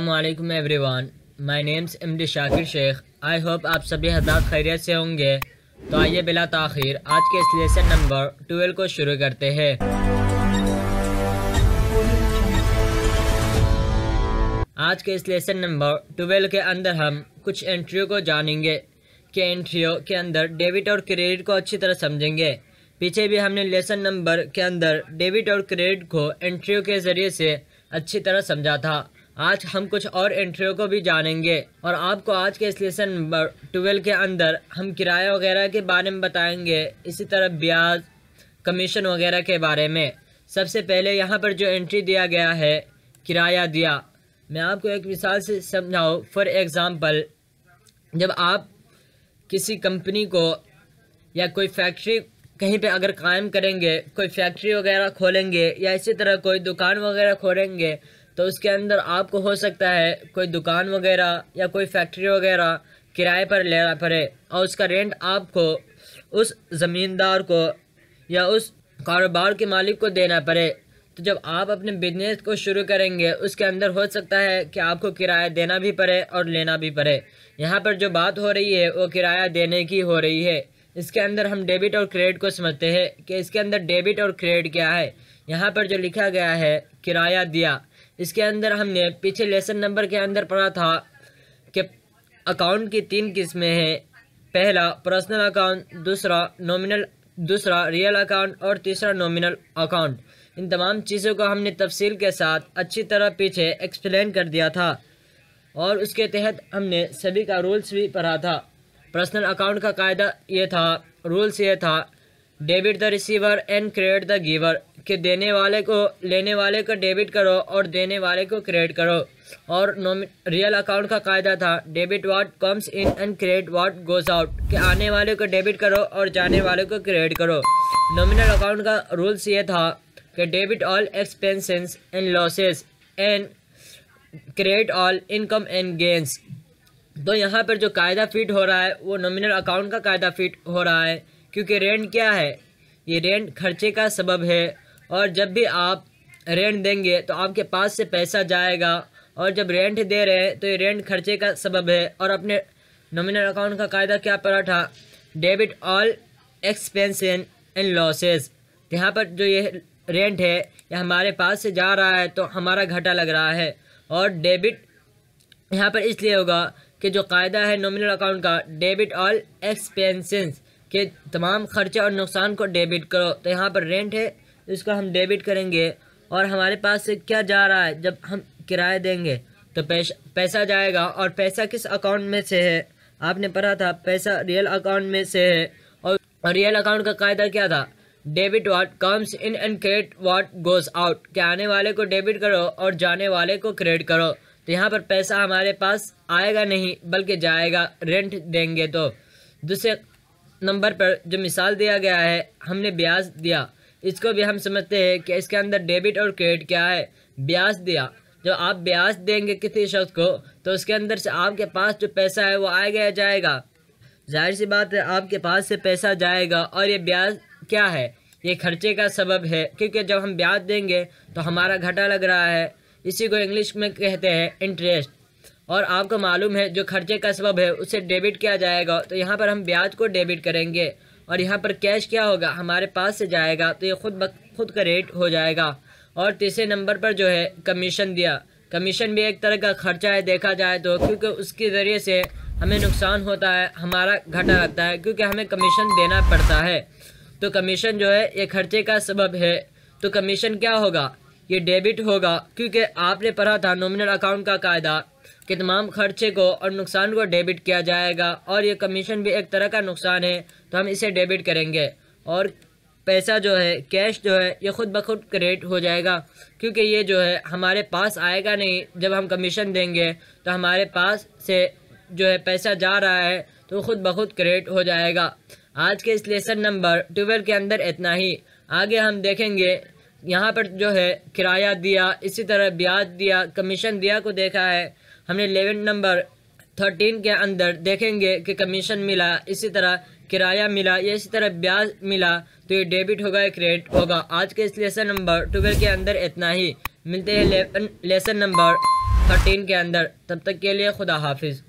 अस्सलामुअलैकुम everyone, my name's MD Shakir Sheikh. I hope आप सभी हज़रात खैरियत से होंगे। तो आइए बिला ताख़ीर आज के इस लेसन नंबर 12 को शुरू करते हैं। आज के इस लेसन नंबर 12 के अंदर हम कुछ एंट्रियों को जानेंगे कि एंट्रियों के अंदर डेबिट और क्रेडिट को अच्छी तरह समझेंगे। पीछे भी हमने लेसन नंबर के अंदर डेबिट और क्रेडिट को एंट्रियों के ज़रिए से अच्छी तरह समझा था। आज हम कुछ और एंट्रियों को भी जानेंगे और आपको आज के इस लेसन नंबर 12 के अंदर हम किराया वगैरह के बारे में बताएंगे, इसी तरह ब्याज, कमीशन वगैरह के बारे में। सबसे पहले यहाँ पर जो एंट्री दिया गया है किराया दिया, मैं आपको एक मिसाल से समझाऊँ। फॉर एग्ज़ाम्पल, जब आप किसी कंपनी को या कोई फैक्ट्री कहीं पे अगर कायम करेंगे, कोई फैक्ट्री वगैरह खोलेंगे या इसी तरह कोई दुकान वगैरह खोलेंगे, तो उसके अंदर आपको हो सकता है कोई दुकान वगैरह या कोई फैक्ट्री वगैरह किराए पर लेना पड़े और उसका रेंट आपको उस ज़मींदार को या उस कारोबार के मालिक को देना पड़े। तो जब आप अपने बिजनेस को शुरू करेंगे, उसके अंदर हो सकता है कि आपको किराया देना भी पड़े और लेना भी पड़े। यहाँ पर जो बात हो रही है वो किराया देने की हो रही है। इसके अंदर हम डेबिट और क्रेडिट को समझते हैं कि इसके अंदर डेबिट और क्रेडिट क्या है। यहाँ पर जो लिखा गया है किराया दिया, इसके अंदर हमने पीछे लेसन नंबर के अंदर पढ़ा था कि अकाउंट की 3 किस्में हैं। पहला पर्सनल अकाउंट, दूसरा रियल अकाउंट और तीसरा नॉमिनल अकाउंट। इन तमाम चीज़ों को हमने तफसील के साथ अच्छी तरह पीछे एक्सप्लेन कर दिया था और उसके तहत हमने सभी का रूल्स भी पढ़ा था। पर्सनल अकाउंट का कायदा ये था, रूल्स ये था, debit the receiver and credit the giver, कि देने वाले को लेने वाले को डेबिट करो और देने वाले को क्रेडिट करो। और रियल अकाउंट का कायदा था, debit what comes in and credit what goes out, कि आने वाले को डेबिट करो और जाने वाले को क्रेडिट करो। नॉमिनल अकाउंट का रूल्स ये था कि debit all expenses and losses and credit all income and gains. तो यहाँ पर जो कायदा फिट हो रहा है वो नॉमिनल अकाउंट का कायदा फिट हो रहा है, क्योंकि रेंट क्या है, ये रेंट खर्चे का सबब है और जब भी आप रेंट देंगे तो आपके पास से पैसा जाएगा और जब रेंट दे रहे हैं तो ये रेंट खर्चे का सबब है। और अपने नॉमिनल अकाउंट का कायदा क्या पड़ा था, debit all expense and losses. यहाँ पर जो ये रेंट है ये हमारे पास से जा रहा है तो हमारा घाटा लग रहा है। और डेबिट यहाँ पर इसलिए होगा कि जो कायदा है नॉमिनल अकाउंट का, डेबिट ऑल एक्सपेंसेस, के तमाम खर्चे और नुकसान को डेबिट करो। तो यहाँ पर रेंट है, इसको हम डेबिट करेंगे और हमारे पास से क्या जा रहा है, जब हम किराया देंगे तो पैसा जाएगा। और पैसा किस अकाउंट में से है, आपने पढ़ा था पैसा रियल अकाउंट में से है। और रियल अकाउंट का कायदा क्या था, debit what comes in and credit what goes out, कि आने वाले को डेबिट करो और जाने वाले को क्रेडिट करो। तो यहाँ पर पैसा हमारे पास आएगा नहीं बल्कि जाएगा रेंट देंगे। तो दूसरे नंबर पर जो मिसाल दिया गया है, हमने ब्याज दिया, इसको भी हम समझते हैं कि इसके अंदर डेबिट और क्रेडिट क्या है। ब्याज दिया, जब आप ब्याज देंगे किसी शख्स को तो उसके अंदर से आपके पास जो पैसा है वो आएगा या जाएगा, जाहिर सी बात है आपके पास से पैसा जाएगा। और ये ब्याज क्या है, ये खर्चे का सबब है, क्योंकि जब हम ब्याज देंगे तो हमारा घाटा लग रहा है, इसी को इंग्लिश में कहते हैं इंटरेस्ट। और आपको मालूम है जो खर्चे का सबब है उसे डेबिट किया जाएगा, तो यहाँ पर हम ब्याज को डेबिट करेंगे। और यहाँ पर कैश क्या होगा, हमारे पास से जाएगा, तो ये खुद का रेट हो जाएगा। और तीसरे नंबर पर जो है कमीशन दिया, कमीशन भी एक तरह का खर्चा है देखा जाए तो, क्योंकि उसके ज़रिए से हमें नुकसान होता है, हमारा घाटा लगता है, क्योंकि हमें कमीशन देना पड़ता है। तो कमीशन जो है ये खर्चे का सबब है। तो कमीशन क्या होगा, ये डेबिट होगा, क्योंकि आपने पढ़ा था नॉमिनल अकाउंट का कायदा कि तमाम खर्चे को और नुकसान को डेबिट किया जाएगा। और ये कमीशन भी एक तरह का नुकसान है, तो हम इसे डेबिट करेंगे। और पैसा जो है, कैश जो है, ये खुद ब खुद क्रेडिट हो जाएगा, क्योंकि ये जो है हमारे पास आएगा नहीं। जब हम कमीशन देंगे तो हमारे पास से जो है पैसा जा रहा है तो खुद ब खुद क्रेडिट हो जाएगा। आज के इस लेसन नंबर 12 के अंदर इतना ही। आगे हम देखेंगे यहाँ पर जो है किराया दिया, इसी तरह ब्याज दिया, कमीशन दिया को देखा है हमने। लेसन नंबर 13 के अंदर देखेंगे कि कमीशन मिला, इसी तरह किराया मिला, या इसी तरह ब्याज मिला, तो ये डेबिट होगा या क्रेडिट होगा। आज के इस लेसन नंबर 12 के अंदर इतना ही। मिलते हैं लेसन नंबर 13 के अंदर। तब तक के लिए खुदा हाफिज़।